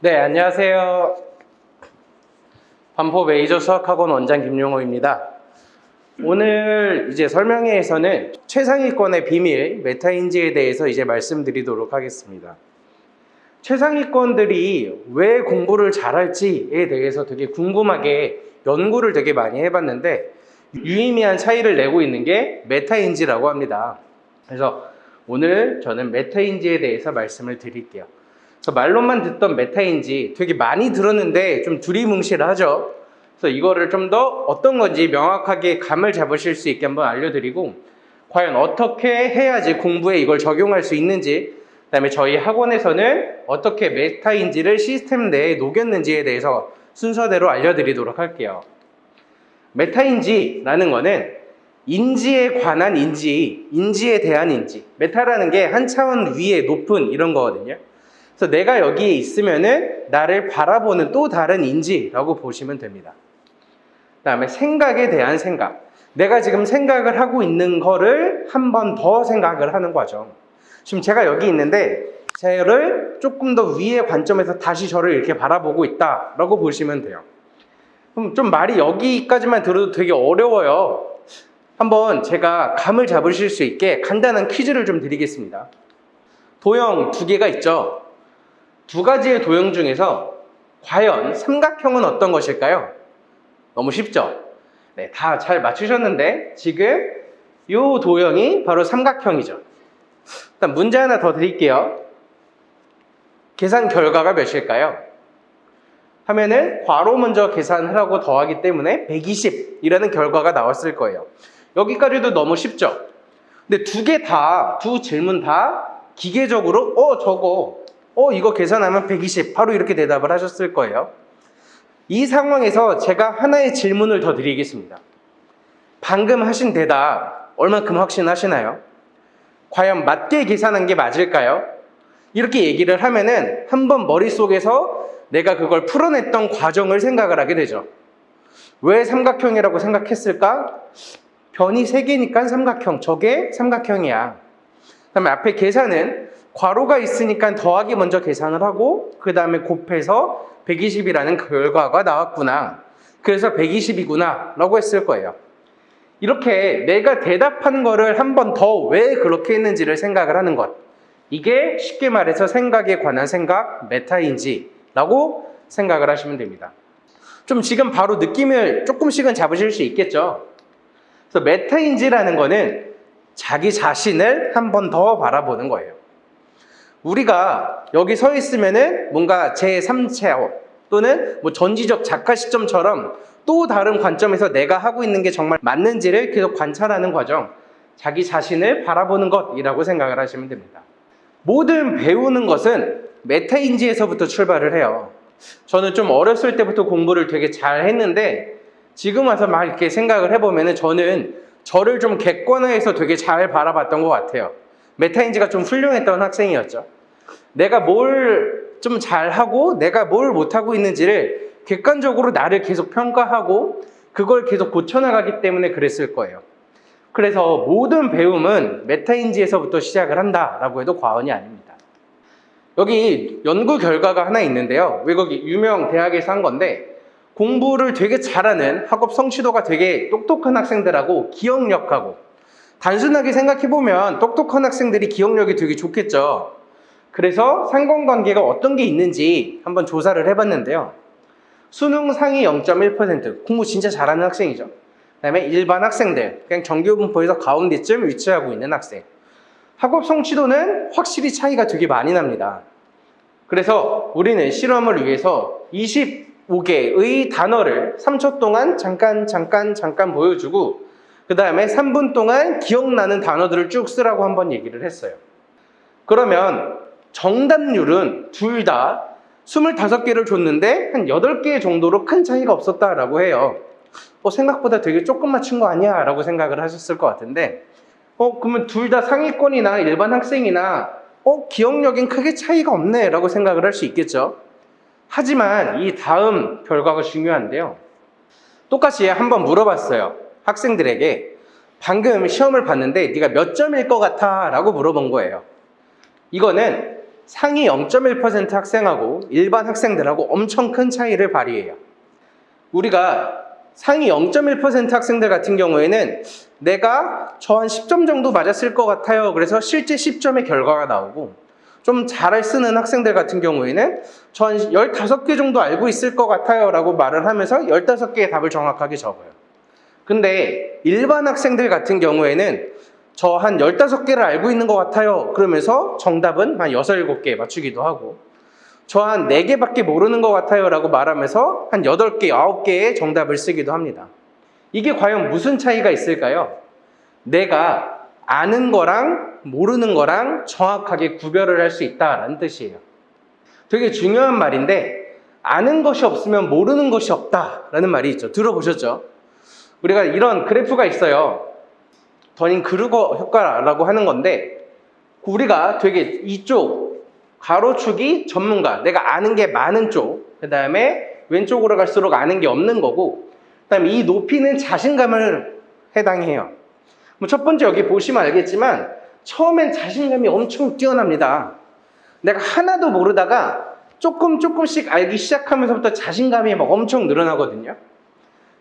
네, 안녕하세요. 반포 메이저 수학학원 원장 김용호입니다. 오늘 이제 설명회에서는 최상위권의 비밀, 메타인지에 대해서 이제 말씀드리도록 하겠습니다. 최상위권들이 왜 공부를 잘할지에 대해서 되게 궁금하게 연구를 되게 많이 해봤는데 유의미한 차이를 내고 있는 게 메타인지라고 합니다. 그래서 오늘 저는 메타인지에 대해서 말씀을 드릴게요. 그래서 말로만 듣던 메타인지 되게 많이 들었는데 좀 두리뭉실하죠. 그래서 이거를 좀 더 어떤 건지 명확하게 감을 잡으실 수 있게 한번 알려드리고 과연 어떻게 해야지 공부에 이걸 적용할 수 있는지, 그 다음에 저희 학원에서는 어떻게 메타인지를 시스템 내에 녹였는지에 대해서 순서대로 알려드리도록 할게요. 메타인지라는 거는 인지에 관한 인지, 인지에 대한 인지. 메타라는 게 한 차원 위에 높은 이런 거거든요. 그래서 내가 여기에 있으면은 나를 바라보는 또 다른 인지라고 보시면 됩니다. 그 다음에 생각에 대한 생각. 내가 지금 생각을 하고 있는 거를 한 번 더 생각을 하는 과정. 지금 제가 여기 있는데 저를 조금 더 위의 관점에서 다시 저를 이렇게 바라보고 있다라고 보시면 돼요. 그럼 좀 말이 여기까지만 들어도 되게 어려워요. 한번 제가 감을 잡으실 수 있게 간단한 퀴즈를 좀 드리겠습니다. 도형 두 개가 있죠. 두 가지의 도형 중에서 과연 삼각형은 어떤 것일까요? 너무 쉽죠? 네, 다 잘 맞추셨는데 지금 이 도형이 바로 삼각형이죠. 일단 문제 하나 더 드릴게요. 계산 결과가 몇일까요? 하면은 괄호 먼저 계산을 하고 더하기 때문에 120이라는 결과가 나왔을 거예요. 여기까지도 너무 쉽죠? 근데 두 질문 다 기계적으로 이거 계산하면 120 바로 이렇게 대답을 하셨을 거예요. 이 상황에서 제가 하나의 질문을 더 드리겠습니다. 방금 하신 대답 얼만큼 확신하시나요? 과연 맞게 계산한 게 맞을까요? 이렇게 얘기를 하면은 한번 머릿속에서 내가 그걸 풀어냈던 과정을 생각을 하게 되죠. 왜 삼각형이라고 생각했을까? 변이 3개니까 삼각형, 저게 삼각형이야. 그 다음에 앞에 계산은 괄호가 있으니까 더하기 먼저 계산을 하고 그 다음에 곱해서 120이라는 결과가 나왔구나. 그래서 120이구나 라고 했을 거예요. 이렇게 내가 대답한 거를 한 번 더 왜 그렇게 했는지를 생각을 하는 것. 이게 쉽게 말해서 생각에 관한 생각, 메타인지라고 생각을 하시면 됩니다. 좀 지금 바로 느낌을 조금씩은 잡으실 수 있겠죠. 그래서 메타인지라는 거는 자기 자신을 한 번 더 바라보는 거예요. 우리가 여기 서 있으면은 뭔가 제3체험 또는 뭐 전지적 작가 시점처럼 또 다른 관점에서 내가 하고 있는 게 정말 맞는지를 계속 관찰하는 과정, 자기 자신을 바라보는 것이라고 생각을 하시면 됩니다. 모든 배우는 것은 메타인지에서부터 출발을 해요. 저는 좀 어렸을 때부터 공부를 되게 잘 했는데 지금 와서 막 이렇게 생각을 해보면은 저는 저를 좀 객관화해서 되게 잘 바라봤던 것 같아요. 메타인지가 좀 훌륭했던 학생이었죠. 내가 뭘 좀 잘하고 내가 뭘 못하고 있는지를 객관적으로 나를 계속 평가하고 그걸 계속 고쳐나가기 때문에 그랬을 거예요. 그래서 모든 배움은 메타인지에서부터 시작을 한다라고 해도 과언이 아닙니다. 여기 연구 결과가 하나 있는데요. 외국이 유명 대학에서 한 건데 공부를 되게 잘하는 학업 성취도가 되게 똑똑한 학생들하고 기억력하고, 단순하게 생각해보면 똑똑한 학생들이 기억력이 되게 좋겠죠. 그래서 상관관계가 어떤 게 있는지 한번 조사를 해봤는데요. 수능 상위 0.1%, 공부 진짜 잘하는 학생이죠. 그 다음에 일반 학생들, 그냥 정규분포에서 가운데쯤 위치하고 있는 학생. 학업 성취도는 확실히 차이가 되게 많이 납니다. 그래서 우리는 실험을 위해서 25개의 단어를 3초 동안 잠깐 보여주고 그 다음에 3분 동안 기억나는 단어들을 쭉 쓰라고 한번 얘기를 했어요. 그러면 정답률은 둘 다 25개를 줬는데 한 8개 정도로 큰 차이가 없었다라고 해요. 생각보다 되게 조금 맞춘 거 아니야? 라고 생각을 하셨을 것 같은데 그러면 둘 다 상위권이나 일반 학생이나 기억력엔 크게 차이가 없네 라고 생각을 할 수 있겠죠. 하지만 이 다음 결과가 중요한데요. 똑같이 한번 물어봤어요. 학생들에게 방금 시험을 봤는데 네가 몇 점일 것 같아? 라고 물어본 거예요. 이거는 상위 0.1% 학생하고 일반 학생들하고 엄청 큰 차이를 발휘해요. 우리가 상위 0.1% 학생들 같은 경우에는 내가 저 한 10점 정도 맞았을 것 같아요. 그래서 실제 10점의 결과가 나오고, 좀 잘 쓰는 학생들 같은 경우에는 저 한 15개 정도 알고 있을 것 같아요 라고 말을 하면서 15개의 답을 정확하게 적어요. 근데 일반 학생들 같은 경우에는 저 한 15개를 알고 있는 것 같아요 그러면서 정답은 한 6, 7개 맞추기도 하고, 저 한 4개밖에 모르는 것 같아요 라고 말하면서 한 8개, 9개의 정답을 쓰기도 합니다. 이게 과연 무슨 차이가 있을까요? 내가 아는 거랑 모르는 거랑 정확하게 구별을 할 수 있다라는 뜻이에요. 되게 중요한 말인데, 아는 것이 없으면 모르는 것이 없다라는 말이 있죠. 들어보셨죠? 우리가 이런 그래프가 있어요. 더닝-크루거 효과라고 하는 건데, 우리가 되게 이쪽 가로축이 전문가, 내가 아는 게 많은 쪽, 그 다음에 왼쪽으로 갈수록 아는 게 없는 거고, 그 다음에 이 높이는 자신감을 해당해요. 뭐 첫 번째 여기 보시면 알겠지만 처음엔 자신감이 엄청 뛰어납니다. 내가 하나도 모르다가 조금씩 알기 시작하면서부터 자신감이 막 엄청 늘어나거든요.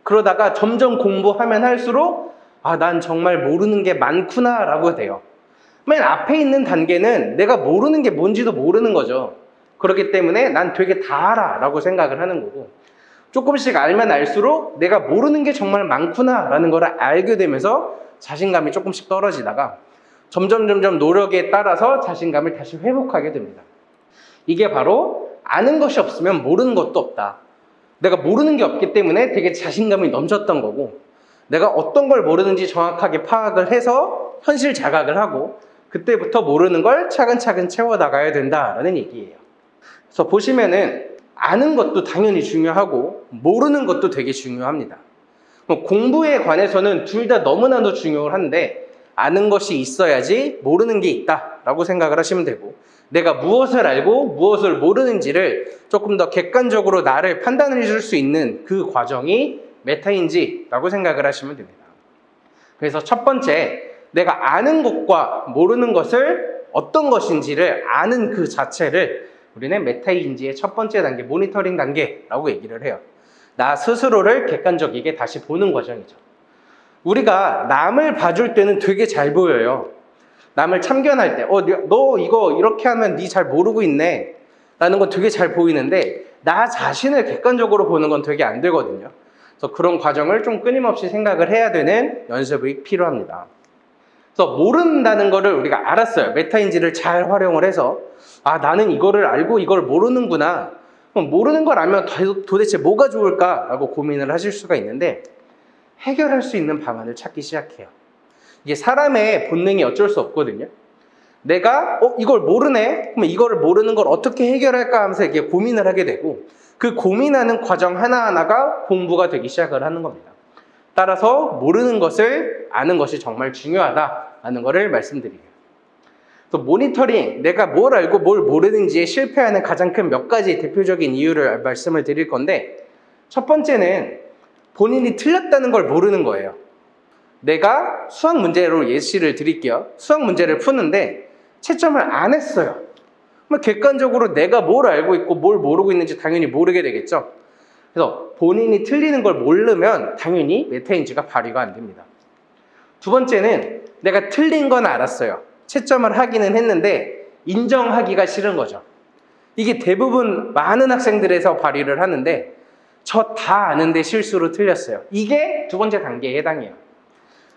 그러다가 점점 공부하면 할수록 난 정말 모르는 게 많구나 라고 돼요. 맨 앞에 있는 단계는 내가 모르는 게 뭔지도 모르는 거죠. 그렇기 때문에 난 되게 다 알아 라고 생각을 하는 거고, 조금씩 알면 알수록 내가 모르는 게 정말 많구나 라는 걸 알게 되면서 자신감이 조금씩 떨어지다가 점점 노력에 따라서 자신감을 다시 회복하게 됩니다. 이게 바로 아는 것이 없으면 모르는 것도 없다. 내가 모르는 게 없기 때문에 되게 자신감이 넘쳤던 거고, 내가 어떤 걸 모르는지 정확하게 파악을 해서 현실 자각을 하고 그때부터 모르는 걸 차근차근 채워나가야 된다라는 얘기예요. 그래서 보시면은 아는 것도 당연히 중요하고 모르는 것도 되게 중요합니다. 공부에 관해서는 둘 다 너무나도 중요한데, 아는 것이 있어야지 모르는 게 있다라고 생각을 하시면 되고, 내가 무엇을 알고 무엇을 모르는지를 조금 더 객관적으로 나를 판단해 줄 수 있는 그 과정이 메타인지라고 생각을 하시면 됩니다. 그래서 첫 번째, 내가 아는 것과 모르는 것을 어떤 것인지를 아는 그 자체를 우리는 메타인지의 첫 번째 단계, 모니터링 단계라고 얘기를 해요. 나 스스로를 객관적이게 다시 보는 과정이죠. 우리가 남을 봐줄 때는 되게 잘 보여요. 남을 참견할 때, 너 이거 이렇게 하면 네 잘 모르고 있네 라는 건 되게 잘 보이는데, 나 자신을 객관적으로 보는 건 되게 안 되거든요. 그래서 그런 과정을 좀 끊임없이 생각을 해야 되는 연습이 필요합니다. 그래서 모른다는 거를 우리가 알았어요. 메타인지를 잘 활용을 해서 나는 이거를 알고 이걸 모르는구나. 그럼 모르는 걸 알면 도대체 뭐가 좋을까라고 고민을 하실 수가 있는데, 해결할 수 있는 방안을 찾기 시작해요. 이게 사람의 본능이 어쩔 수 없거든요. 내가 이걸 모르네? 그럼 이거를 모르는 걸 어떻게 해결할까 하면서 이게 고민을 하게 되고, 그 고민하는 과정 하나하나가 공부가 되기 시작을 하는 겁니다. 따라서 모르는 것을 아는 것이 정말 중요하다라는 것을 말씀드리게요. 또 모니터링, 내가 뭘 알고 뭘 모르는지에 실패하는 가장 큰 몇 가지 대표적인 이유를 말씀을 드릴 건데, 첫 번째는 본인이 틀렸다는 걸 모르는 거예요. 내가 수학 문제로 예시를 드릴게요. 수학 문제를 푸는데 채점을 안 했어요. 객관적으로 내가 뭘 알고 있고 뭘 모르고 있는지 당연히 모르게 되겠죠. 그래서 본인이 틀리는 걸 모르면 당연히 메타인지가 발휘가 안 됩니다. 두 번째는 내가 틀린 건 알았어요. 채점을 하기는 했는데 인정하기가 싫은 거죠. 이게 대부분 많은 학생들에서 발휘를 하는데, 저 다 아는데 실수로 틀렸어요. 이게 두 번째 단계에 해당해요.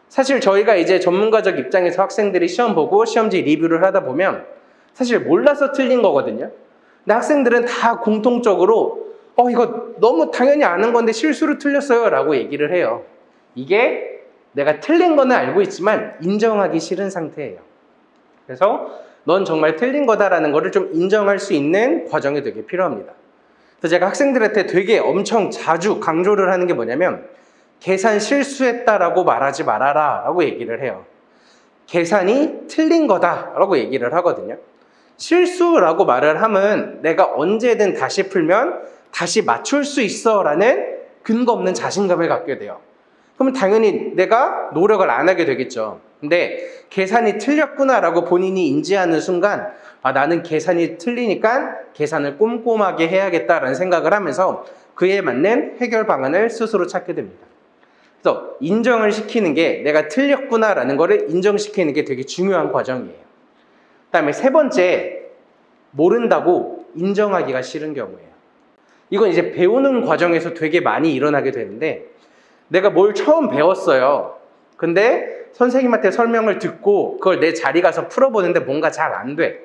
사실 저희가 이제 전문가적 입장에서 학생들이 시험 보고 시험지 리뷰를 하다 보면 사실 몰라서 틀린 거거든요. 근데 학생들은 다 공통적으로 이거 너무 당연히 아는 건데 실수로 틀렸어요 라고 얘기를 해요. 이게 내가 틀린 거는 알고 있지만 인정하기 싫은 상태예요. 그래서 넌 정말 틀린 거다라는 거를 좀 인정할 수 있는 과정이 되게 필요합니다. 그래서 제가 학생들한테 되게 엄청 자주 강조를 하는 게 뭐냐면, 계산 실수했다라고 말하지 말아라 라고 얘기를 해요. 계산이 틀린 거다라고 얘기를 하거든요. 실수라고 말을 하면 내가 언제든 다시 풀면 다시 맞출 수 있어 라는 근거 없는 자신감을 갖게 돼요. 그러면 당연히 내가 노력을 안 하게 되겠죠. 근데 계산이 틀렸구나 라고 본인이 인지하는 순간 아, 나는 계산이 틀리니까 계산을 꼼꼼하게 해야겠다라는 생각을 하면서 그에 맞는 해결 방안을 스스로 찾게 됩니다. 그래서 인정을 시키는 게 내가 틀렸구나라는 거를 인정시키는 게 되게 중요한 과정이에요. 그다음에 세 번째, 모른다고 인정하기가 싫은 경우예요. 이건 이제 배우는 과정에서 되게 많이 일어나게 되는데 내가 뭘 처음 배웠어요. 근데 선생님한테 설명을 듣고 그걸 내 자리 가서 풀어보는데 뭔가 잘 안 돼.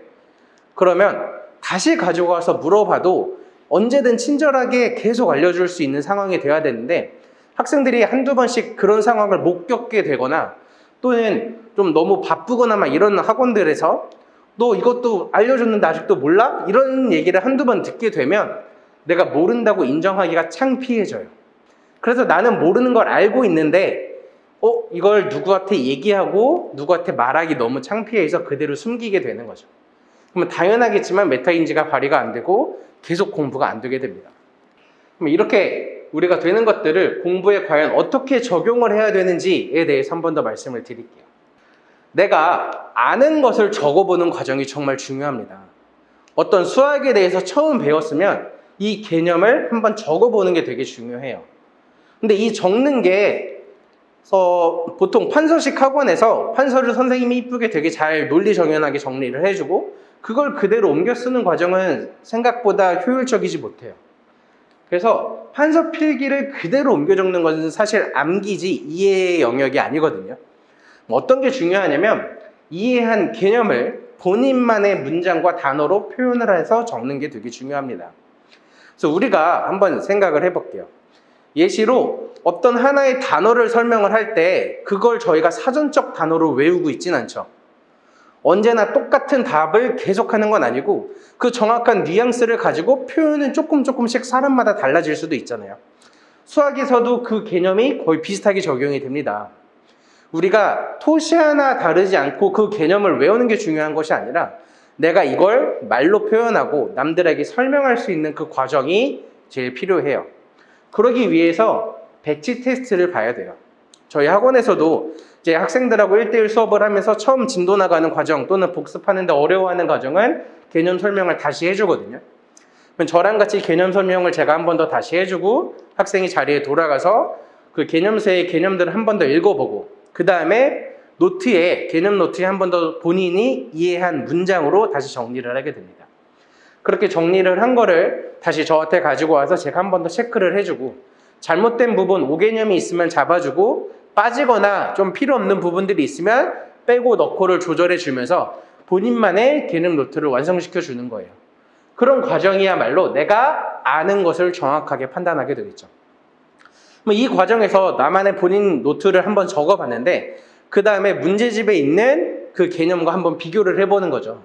그러면 다시 가지고 와서 물어봐도 언제든 친절하게 계속 알려줄 수 있는 상황이 돼야 되는데 학생들이 한두 번씩 그런 상황을 못 겪게 되거나 또는 좀 너무 바쁘거나 막 이런 학원들에서 너 이것도 알려줬는데 아직도 몰라? 이런 얘기를 한두 번 듣게 되면 내가 모른다고 인정하기가 창피해져요. 그래서 나는 모르는 걸 알고 있는데 이걸 누구한테 얘기하고 누구한테 말하기 너무 창피해서 그대로 숨기게 되는 거죠. 그러면 당연하겠지만 메타인지가 발휘가 안 되고 계속 공부가 안 되게 됩니다. 그럼 이렇게 우리가 되는 것들을 공부에 과연 어떻게 적용을 해야 되는지에 대해서 한 번 더 말씀을 드릴게요. 내가 아는 것을 적어보는 과정이 정말 중요합니다. 어떤 수학에 대해서 처음 배웠으면 이 개념을 한번 적어보는 게 되게 중요해요. 근데 이 적는 게 보통 판서식 학원에서 판서를 선생님이 이쁘게 되게 잘 논리정연하게 정리를 해주고 그걸 그대로 옮겨 쓰는 과정은 생각보다 효율적이지 못해요. 그래서 판서 필기를 그대로 옮겨 적는 것은 사실 암기지 이해의 영역이 아니거든요. 어떤 게 중요하냐면 이해한 개념을 본인만의 문장과 단어로 표현을 해서 적는 게 되게 중요합니다. 그래서 우리가 한번 생각을 해볼게요. 예시로 어떤 하나의 단어를 설명을 할 때 그걸 저희가 사전적 단어로 외우고 있진 않죠. 언제나 똑같은 답을 계속하는 건 아니고 그 정확한 뉘앙스를 가지고 표현은 조금씩 사람마다 달라질 수도 있잖아요. 수학에서도 그 개념이 거의 비슷하게 적용이 됩니다. 우리가 토시 하나 다르지 않고 그 개념을 외우는 게 중요한 것이 아니라 내가 이걸 말로 표현하고 남들에게 설명할 수 있는 그 과정이 제일 필요해요. 그러기 위해서 배치 테스트를 봐야 돼요. 저희 학원에서도 이제 학생들하고 1대1 수업을 하면서 처음 진도 나가는 과정 또는 복습하는데 어려워하는 과정은 개념 설명을 다시 해주거든요. 그럼 저랑 같이 개념 설명을 제가 한 번 더 다시 해주고 학생이 자리에 돌아가서 그 개념서의 개념들을 한 번 더 읽어보고 그 다음에 개념 노트에 한 번 더 본인이 이해한 문장으로 다시 정리를 하게 됩니다. 그렇게 정리를 한 거를 다시 저한테 가지고 와서 제가 한 번 더 체크를 해주고 잘못된 부분, 오개념이 있으면 잡아주고 빠지거나 좀 필요 없는 부분들이 있으면 빼고 넣고를 조절해 주면서 본인만의 개념 노트를 완성시켜 주는 거예요. 그런 과정이야말로 내가 아는 것을 정확하게 판단하게 되겠죠. 이 과정에서 나만의 본인 노트를 한번 적어봤는데 그 다음에 문제집에 있는 그 개념과 한번 비교를 해보는 거죠.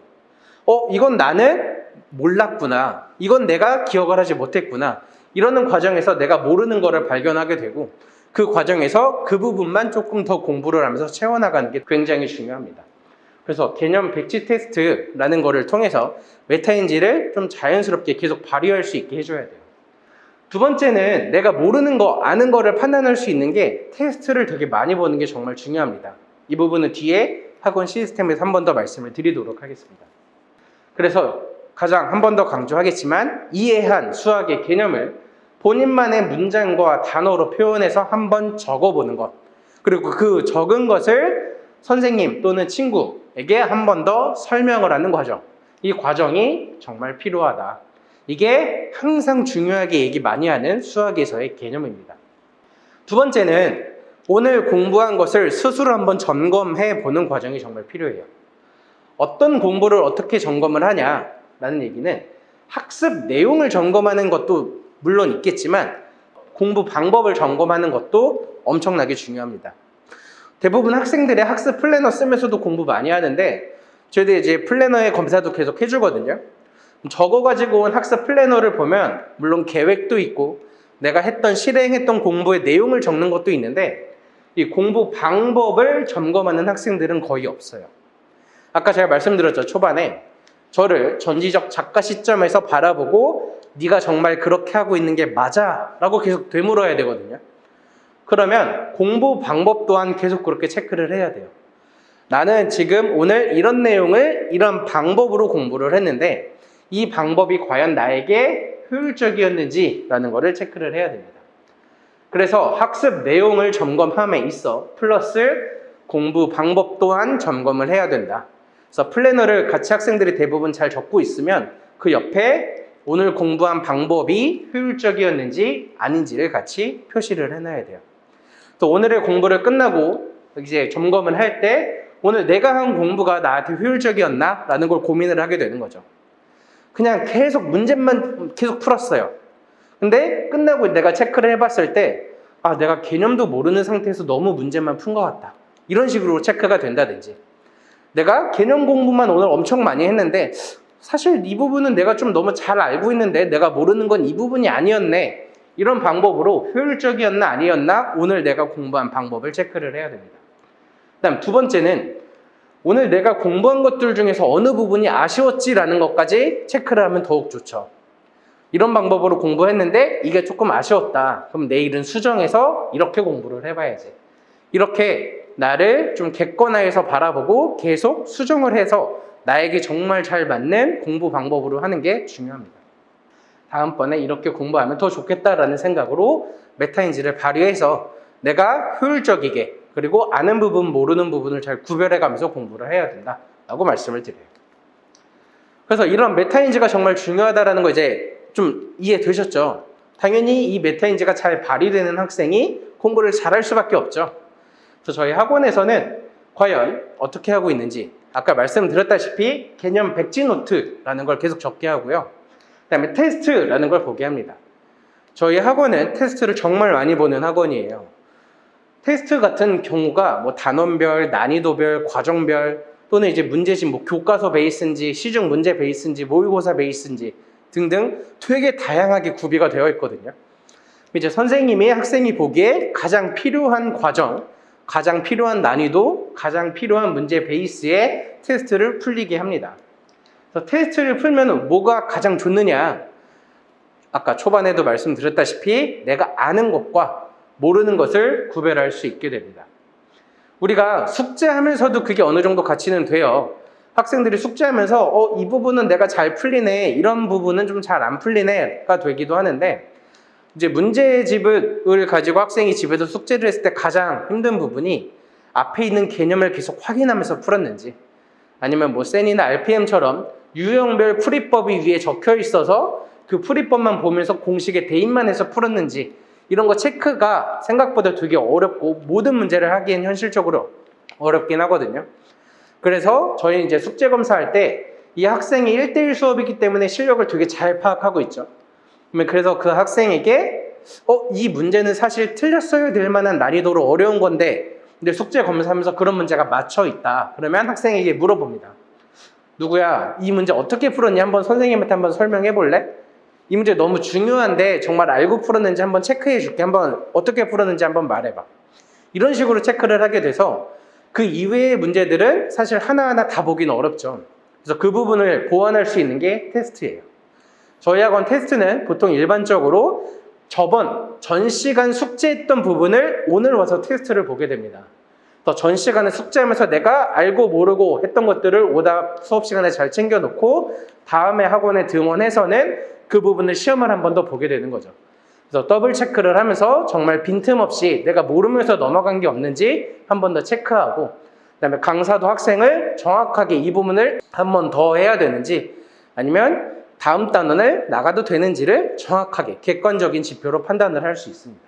이건 나는 몰랐구나. 이건 내가 기억을 하지 못했구나. 이러는 과정에서 내가 모르는 거를 발견하게 되고 그 과정에서 그 부분만 조금 더 공부를 하면서 채워나가는 게 굉장히 중요합니다. 그래서 개념 배치 테스트라는 거를 통해서 메타인지를 좀 자연스럽게 계속 발휘할 수 있게 해줘야 돼요. 두 번째는 내가 모르는 거, 아는 거를 판단할 수 있는 게 테스트를 되게 많이 보는 게 정말 중요합니다. 이 부분은 뒤에 학원 시스템에서 한 번 더 말씀을 드리도록 하겠습니다. 그래서 가장 한 번 더 강조하겠지만 이해한 수학의 개념을 본인만의 문장과 단어로 표현해서 한번 적어보는 것. 그리고 그 적은 것을 선생님 또는 친구에게 한 번 더 설명을 하는 과정. 이 과정이 정말 필요하다. 이게 항상 중요하게 얘기 많이 하는 수학에서의 개념입니다. 두 번째는 오늘 공부한 것을 스스로 한번 점검해 보는 과정이 정말 필요해요. 어떤 공부를 어떻게 점검을 하냐라는 얘기는 학습 내용을 점검하는 것도 물론 있겠지만 공부 방법을 점검하는 것도 엄청나게 중요합니다. 대부분 학생들의 학습 플래너 쓰면서도 공부 많이 하는데 저희도 이제 플래너의 검사도 계속 해주거든요. 적어가지고 온 학습 플래너를 보면 물론 계획도 있고 내가 실행했던 공부의 내용을 적는 것도 있는데 이 공부 방법을 점검하는 학생들은 거의 없어요. 아까 제가 말씀드렸죠. 초반에 저를 전지적 작가 시점에서 바라보고 네가 정말 그렇게 하고 있는 게 맞아 라고 계속 되물어야 되거든요. 그러면 공부 방법 또한 계속 그렇게 체크를 해야 돼요. 나는 지금 오늘 이런 내용을 이런 방법으로 공부를 했는데 이 방법이 과연 나에게 효율적이었는지라는 것을 체크를 해야 됩니다. 그래서 학습 내용을 점검함에 있어 플러스 공부 방법 또한 점검을 해야 된다. 그래서 플래너를 같이 학생들이 대부분 잘 적고 있으면 그 옆에 오늘 공부한 방법이 효율적이었는지 아닌지를 같이 표시를 해놔야 돼요. 또 오늘의 공부를 끝나고 이제 점검을 할 때 오늘 내가 한 공부가 나한테 효율적이었나? 라는 걸 고민을 하게 되는 거죠. 그냥 계속 문제만 계속 풀었어요. 근데 끝나고 내가 체크를 해봤을 때 내가 개념도 모르는 상태에서 너무 문제만 푼 것 같다. 이런 식으로 체크가 된다든지 내가 개념 공부만 오늘 엄청 많이 했는데 사실 이 부분은 내가 좀 너무 잘 알고 있는데 내가 모르는 건 이 부분이 아니었네. 이런 방법으로 효율적이었나 아니었나 오늘 내가 공부한 방법을 체크를 해야 됩니다. 그다음 두 번째는 오늘 내가 공부한 것들 중에서 어느 부분이 아쉬웠지라는 것까지 체크를 하면 더욱 좋죠. 이런 방법으로 공부했는데 이게 조금 아쉬웠다. 그럼 내일은 수정해서 이렇게 공부를 해봐야지. 이렇게 나를 좀 객관화해서 바라보고 계속 수정을 해서 나에게 정말 잘 맞는 공부 방법으로 하는 게 중요합니다. 다음번에 이렇게 공부하면 더 좋겠다라는 생각으로 메타인지를 발휘해서 내가 효율적이게 그리고 아는 부분 모르는 부분을 잘 구별해가면서 공부를 해야 된다라고 말씀을 드려요. 그래서 이런 메타인지가 정말 중요하다라는 거 이제 좀 이해되셨죠? 당연히 이 메타인지가 잘 발휘되는 학생이 공부를 잘할 수밖에 없죠. 그래서 저희 학원에서는 과연 어떻게 하고 있는지 아까 말씀드렸다시피 개념 백지노트라는 걸 계속 적게 하고요. 그다음에 테스트라는 걸 보게 합니다. 저희 학원은 테스트를 정말 많이 보는 학원이에요. 테스트 같은 경우가 뭐 단원별, 난이도별, 과정별 또는 이제 문제집 뭐 교과서 베이스인지 시중 문제 베이스인지 모의고사 베이스인지 등등 되게 다양하게 구비가 되어 있거든요. 이제 선생님이 학생이 보기에 가장 필요한 과정, 가장 필요한 난이도, 가장 필요한 문제 베이스의 테스트를 풀리게 합니다. 그래서 테스트를 풀면 뭐가 가장 좋느냐? 아까 초반에도 말씀드렸다시피 내가 아는 것과 모르는 것을 구별할 수 있게 됩니다. 우리가 숙제하면서도 그게 어느 정도 가치는 돼요. 학생들이 숙제하면서 이 부분은 내가 잘 풀리네, 이런 부분은 좀 잘 안 풀리네가 되기도 하는데 이제 문제집을 가지고 학생이 집에서 숙제를 했을 때 가장 힘든 부분이 앞에 있는 개념을 계속 확인하면서 풀었는지 아니면 뭐 센이나 RPM처럼 유형별 풀이법이 위에 적혀 있어서 그 풀이법만 보면서 공식에 대입만 해서 풀었는지 이런 거 체크가 생각보다 되게 어렵고 모든 문제를 하기엔 현실적으로 어렵긴 하거든요. 그래서 저희 이제 숙제 검사할 때 이 학생이 1대1 수업이기 때문에 실력을 되게 잘 파악하고 있죠. 그래서 그 학생에게 이 문제는 사실 틀렸어야 될 만한 난이도로 어려운 건데 근데 숙제 검사하면서 그런 문제가 맞춰 있다. 그러면 학생에게 물어봅니다. 누구야, 이 문제 어떻게 풀었니? 한번 선생님한테 한번 설명해 볼래? 이 문제 너무 중요한데 정말 알고 풀었는지 한번 체크해 줄게. 한번 어떻게 풀었는지 한번 말해봐. 이런 식으로 체크를 하게 돼서 그 이외의 문제들은 사실 하나하나 다 보기는 어렵죠. 그래서 그 부분을 보완할 수 있는 게 테스트예요. 저희 학원 테스트는 보통 일반적으로 전 시간 숙제했던 부분을 오늘 와서 테스트를 보게 됩니다. 전 시간에 숙제하면서 내가 알고 모르고 했던 것들을 오답 수업 시간에 잘 챙겨놓고 다음에 학원에 등원해서는 그 부분을 시험을 한 번 더 보게 되는 거죠. 그래서 더블 체크를 하면서 정말 빈틈없이 내가 모르면서 넘어간 게 없는지 한 번 더 체크하고 그다음에 강사도 학생을 정확하게 이 부분을 한 번 더 해야 되는지 아니면 다음 단원을 나가도 되는지를 정확하게 객관적인 지표로 판단을 할 수 있습니다.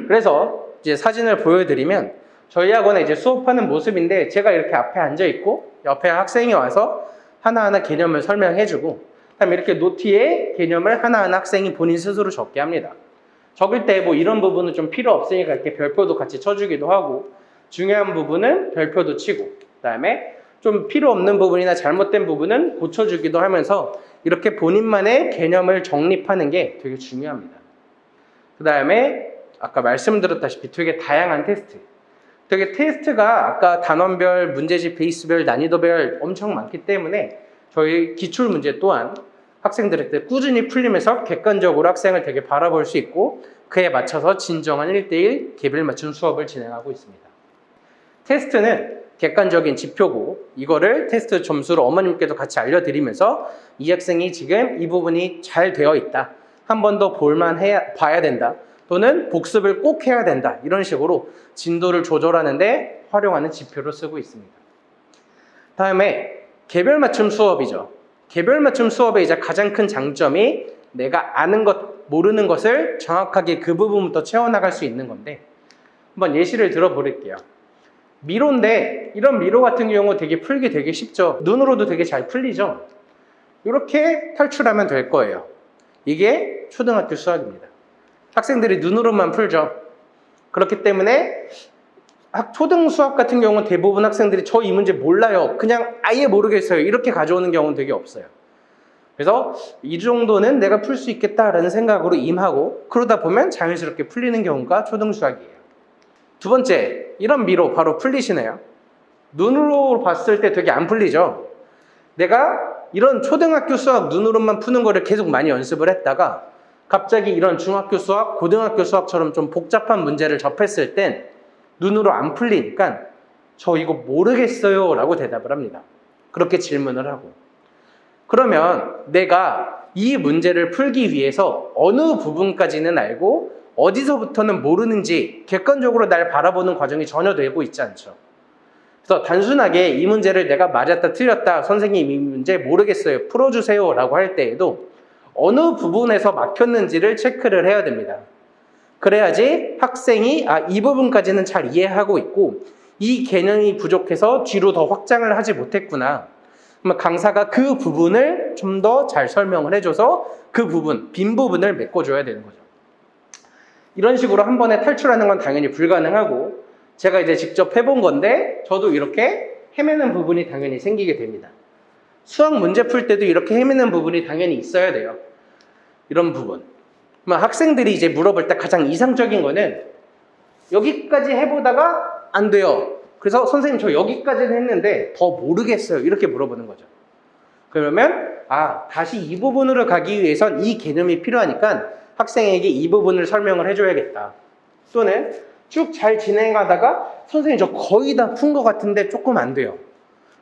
그래서 이제 사진을 보여드리면 저희 학원에 이제 수업하는 모습인데 제가 이렇게 앞에 앉아 있고 옆에 학생이 와서 하나하나 개념을 설명해주고 그다음에 이렇게 노트에 개념을 하나하나 학생이 본인 스스로 적게 합니다. 적을 때 뭐 이런 부분은 좀 필요 없으니까 이렇게 별표도 같이 쳐주기도 하고 중요한 부분은 별표도 치고 그다음에 좀 필요 없는 부분이나 잘못된 부분은 고쳐주기도 하면서 이렇게 본인만의 개념을 정립하는 게 되게 중요합니다. 그 다음에 아까 말씀드렸다시피 되게 다양한 테스트. 되게 테스트가 아까 단원별, 문제집 베이스별, 난이도별 엄청 많기 때문에 저희 기출문제 또한 학생들한테 꾸준히 풀리면서 객관적으로 학생을 되게 바라볼 수 있고 그에 맞춰서 진정한 1대1 개별 맞춤 수업을 진행하고 있습니다. 테스트는 객관적인 지표고 이거를 테스트 점수로 어머님께도 같이 알려드리면서 이 학생이 지금 이 부분이 잘 되어 있다. 한 번 더 봐야 된다. 또는 복습을 꼭 해야 된다. 이런 식으로 진도를 조절하는데 활용하는 지표로 쓰고 있습니다. 다음에 개별 맞춤 수업이죠. 개별 맞춤 수업의 이제 가장 큰 장점이 내가 아는 것, 모르는 것을 정확하게 그 부분부터 채워나갈 수 있는 건데 한번 예시를 들어볼게요. 미로인데 이런 미로 같은 경우 풀기 되게 쉽죠. 눈으로도 되게 잘 풀리죠. 이렇게 탈출하면 될 거예요. 이게 초등학교 수학입니다. 학생들이 눈으로만 풀죠. 그렇기 때문에 초등 수학 같은 경우는 대부분 학생들이 저 이 문제 몰라요. 그냥 아예 모르겠어요. 이렇게 가져오는 경우는 되게 없어요. 그래서 이 정도는 내가 풀 수 있겠다라는 생각으로 임하고 그러다 보면 자연스럽게 풀리는 경우가 초등 수학이에요. 두 번째, 이런 미로 바로 풀리시네요. 눈으로 봤을 때 되게 안 풀리죠. 내가 이런 초등학교 수학 눈으로만 푸는 거를 계속 많이 연습을 했다가 갑자기 이런 중학교 수학, 고등학교 수학처럼 좀 복잡한 문제를 접했을 땐 눈으로 안 풀리니까 저 이거 모르겠어요 라고 대답을 합니다. 그렇게 질문을 하고 그러면 내가 이 문제를 풀기 위해서 어느 부분까지는 알고 어디서부터는 모르는지 객관적으로 날 바라보는 과정이 전혀 되고 있지 않죠. 그래서 단순하게 이 문제를 내가 맞았다 틀렸다 선생님 이 문제 모르겠어요 풀어주세요 라고 할 때에도 어느 부분에서 막혔는지를 체크를 해야 됩니다. 그래야지 학생이 이 부분까지는 잘 이해하고 있고 이 개념이 부족해서 뒤로 더 확장을 하지 못했구나. 그러면 강사가 그 부분을 좀 더 잘 설명을 해줘서 그 부분, 빈 부분을 메꿔줘야 되는 거죠. 이런 식으로 한 번에 탈출하는 건 당연히 불가능하고 제가 이제 직접 해본 건데 저도 이렇게 헤매는 부분이 당연히 생기게 됩니다. 수학 문제 풀 때도 이렇게 헤매는 부분이 당연히 있어야 돼요. 이런 부분. 학생들이 이제 물어볼 때 가장 이상적인 거는 여기까지 해보다가 안 돼요. 그래서 선생님 저 여기까지는 했는데 더 모르겠어요. 이렇게 물어보는 거죠. 그러면 다시 이 부분으로 가기 위해선 이 개념이 필요하니까 학생에게 이 부분을 설명을 해줘야겠다. 또는 쭉 잘 진행하다가 선생님 저 거의 다 푼 것 같은데 조금 안 돼요.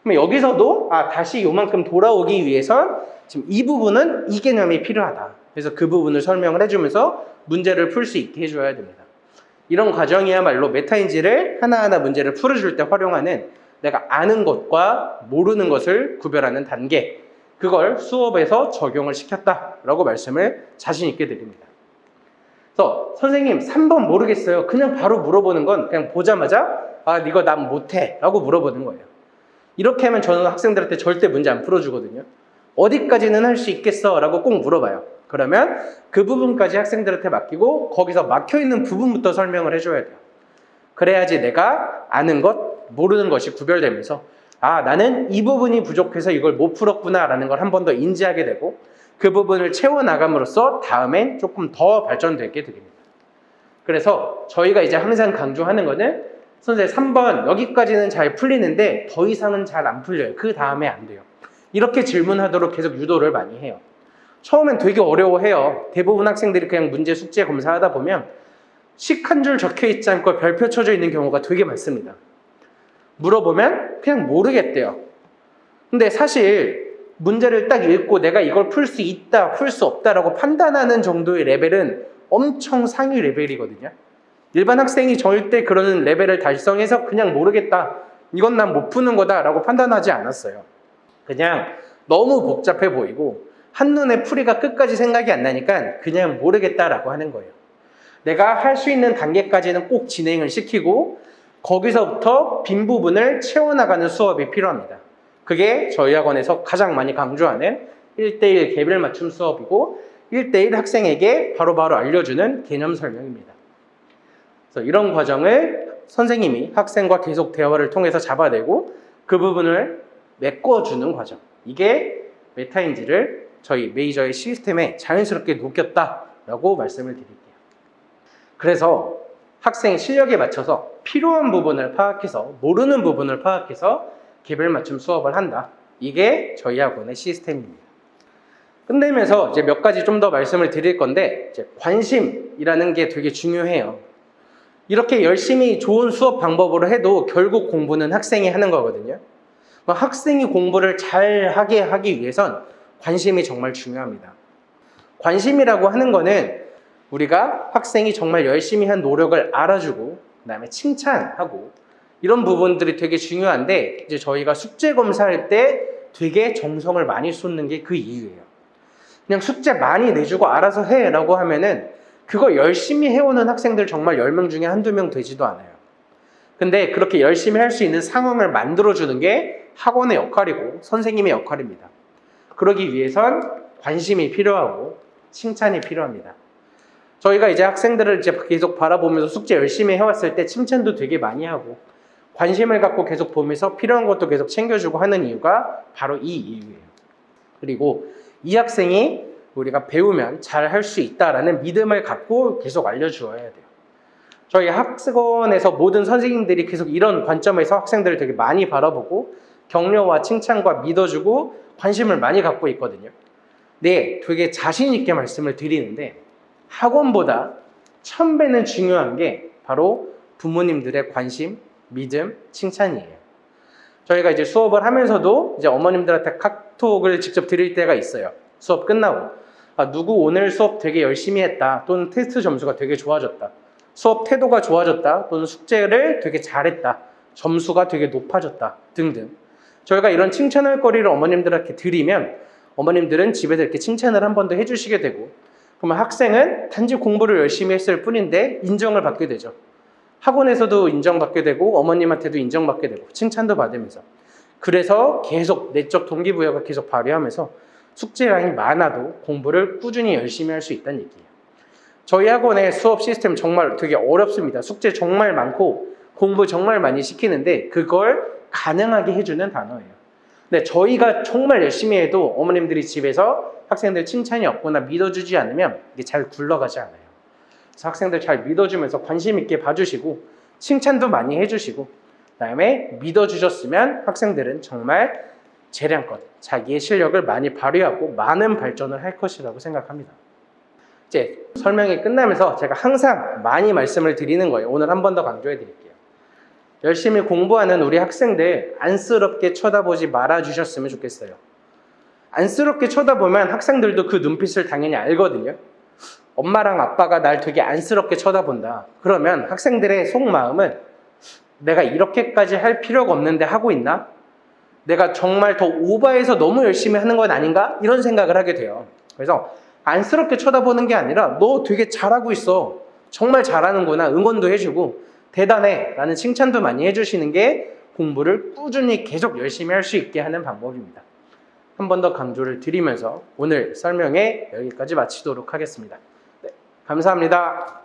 그럼 여기서도 다시 요만큼 돌아오기 위해선 지금 이 부분은 이 개념이 필요하다. 그래서 그 부분을 설명을 해주면서 문제를 풀 수 있게 해줘야 됩니다. 이런 과정이야말로 메타인지를 하나하나 문제를 풀어줄 때 활용하는 내가 아는 것과 모르는 것을 구별하는 단계, 그걸 수업에서 적용을 시켰다라고 말씀을 자신 있게 드립니다. 그래서 선생님 3번 모르겠어요. 그냥 바로 물어보는 건 그냥 보자마자 이거 난 못해 라고 물어보는 거예요. 이렇게 하면 저는 학생들한테 절대 문제 안 풀어주거든요. 어디까지는 할 수 있겠어? 라고 꼭 물어봐요. 그러면 그 부분까지 학생들한테 맡기고 거기서 막혀있는 부분부터 설명을 해줘야 돼요. 그래야지 내가 아는 것, 모르는 것이 구별되면서 나는 이 부분이 부족해서 이걸 못 풀었구나 라는 걸 한 번 더 인지하게 되고 그 부분을 채워나감으로써 다음엔 조금 더 발전되게 됩니다. 그래서 저희가 이제 항상 강조하는 거는 선생님 3번 여기까지는 잘 풀리는데 더 이상은 잘 안 풀려요. 그 다음에 안 돼요. 이렇게 질문하도록 계속 유도를 많이 해요. 처음엔 되게 어려워해요. 대부분 학생들이 그냥 문제 숙제 검사하다 보면 식 한 줄 적혀 있지 않고 별표 쳐져 있는 경우가 되게 많습니다. 물어보면 그냥 모르겠대요. 근데 사실 문제를 딱 읽고 내가 이걸 풀 수 있다, 풀 수 없다라고 판단하는 정도의 레벨은 엄청 상위 레벨이거든요. 일반 학생이 절대 그런 레벨을 달성해서 그냥 모르겠다, 이건 난 못 푸는 거다라고 판단하지 않았어요. 그냥 너무 복잡해 보이고 한눈에 풀이가 끝까지 생각이 안 나니까 그냥 모르겠다라고 하는 거예요. 내가 할 수 있는 단계까지는 꼭 진행을 시키고 거기서부터 빈 부분을 채워나가는 수업이 필요합니다. 그게 저희 학원에서 가장 많이 강조하는 1:1 개별 맞춤 수업이고 1:1 학생에게 바로바로 알려주는 개념 설명입니다. 그래서 이런 과정을 선생님이 학생과 계속 대화를 통해서 잡아내고 그 부분을 메꿔주는 과정, 이게 메타인지를 저희 메이저의 시스템에 자연스럽게 녹였다라고 말씀을 드릴게요. 그래서 학생 실력에 맞춰서 필요한 부분을 파악해서 모르는 부분을 파악해서 개별 맞춤 수업을 한다. 이게 저희 학원의 시스템입니다. 끝내면서 이제 몇 가지 좀 더 말씀을 드릴 건데 이제 관심이라는 게 되게 중요해요. 이렇게 열심히 좋은 수업 방법으로 해도 결국 공부는 학생이 하는 거거든요. 학생이 공부를 잘 하게 하기 위해선 관심이 정말 중요합니다. 관심이라고 하는 거는 우리가 학생이 정말 열심히 한 노력을 알아주고 그다음에 칭찬하고 이런 부분들이 되게 중요한데 이제 저희가 숙제 검사할 때 되게 정성을 많이 쏟는 게 그 이유예요. 그냥 숙제 많이 내주고 알아서 해라고 하면은 그거 열심히 해오는 학생들 정말 10명 중에 한두 명 되지도 않아요. 근데 그렇게 열심히 할 수 있는 상황을 만들어주는 게 학원의 역할이고 선생님의 역할입니다. 그러기 위해선 관심이 필요하고 칭찬이 필요합니다. 저희가 이제 학생들을 이제 계속 바라보면서 숙제 열심히 해왔을 때 칭찬도 되게 많이 하고 관심을 갖고 계속 보면서 필요한 것도 계속 챙겨주고 하는 이유가 바로 이 이유예요. 그리고 이 학생이 우리가 배우면 잘 할 수 있다라는 믿음을 갖고 계속 알려주어야 돼요. 저희 학원에서 모든 선생님들이 계속 이런 관점에서 학생들을 되게 많이 바라보고 격려와 칭찬과 믿어주고 관심을 많이 갖고 있거든요. 네, 되게 자신 있게 말씀을 드리는데 학원보다 1000배는 중요한 게 바로 부모님들의 관심, 믿음, 칭찬이에요. 저희가 이제 수업을 하면서도 이제 어머님들한테 카톡을 직접 드릴 때가 있어요. 수업 끝나고 누구 오늘 수업 되게 열심히 했다 또는 테스트 점수가 되게 좋아졌다, 수업 태도가 좋아졌다 또는 숙제를 되게 잘했다, 점수가 되게 높아졌다 등등 저희가 이런 칭찬할 거리를 어머님들한테 드리면 어머님들은 집에서 이렇게 칭찬을 한 번 더 해주시게 되고 그러면 학생은 단지 공부를 열심히 했을 뿐인데 인정을 받게 되죠. 학원에서도 인정받게 되고 어머님한테도 인정받게 되고 칭찬도 받으면서 그래서 계속 내적 동기부여가 계속 발휘하면서 숙제량이 많아도 공부를 꾸준히 열심히 할 수 있다는 얘기예요. 저희 학원의 수업 시스템 정말 되게 어렵습니다. 숙제 정말 많고 공부 정말 많이 시키는데 그걸 가능하게 해주는 단어예요. 근데 저희가 정말 열심히 해도 어머님들이 집에서 학생들 칭찬이 없거나 믿어주지 않으면 이게 잘 굴러가지 않아요. 그래서 학생들 잘 믿어주면서 관심 있게 봐주시고 칭찬도 많이 해주시고 그다음에 믿어주셨으면 학생들은 정말 재량껏 자기의 실력을 많이 발휘하고 많은 발전을 할 것이라고 생각합니다. 이제 설명이 끝나면서 제가 항상 많이 말씀을 드리는 거예요. 오늘 한 번 더 강조해 드릴게요. 열심히 공부하는 우리 학생들 안쓰럽게 쳐다보지 말아주셨으면 좋겠어요. 안쓰럽게 쳐다보면 학생들도 그 눈빛을 당연히 알거든요. 엄마랑 아빠가 날 되게 안쓰럽게 쳐다본다. 그러면 학생들의 속마음은 내가 이렇게까지 할 필요가 없는데 하고 있나? 내가 정말 더 오버해서 너무 열심히 하는 건 아닌가? 이런 생각을 하게 돼요. 그래서 안쓰럽게 쳐다보는 게 아니라 너 되게 잘하고 있어. 정말 잘하는구나. 응원도 해주고 대단해 라는 칭찬도 많이 해주시는 게 공부를 꾸준히 계속 열심히 할 수 있게 하는 방법입니다. 한 번 더 강조를 드리면서 오늘 설명에 여기까지 마치도록 하겠습니다. 네, 감사합니다.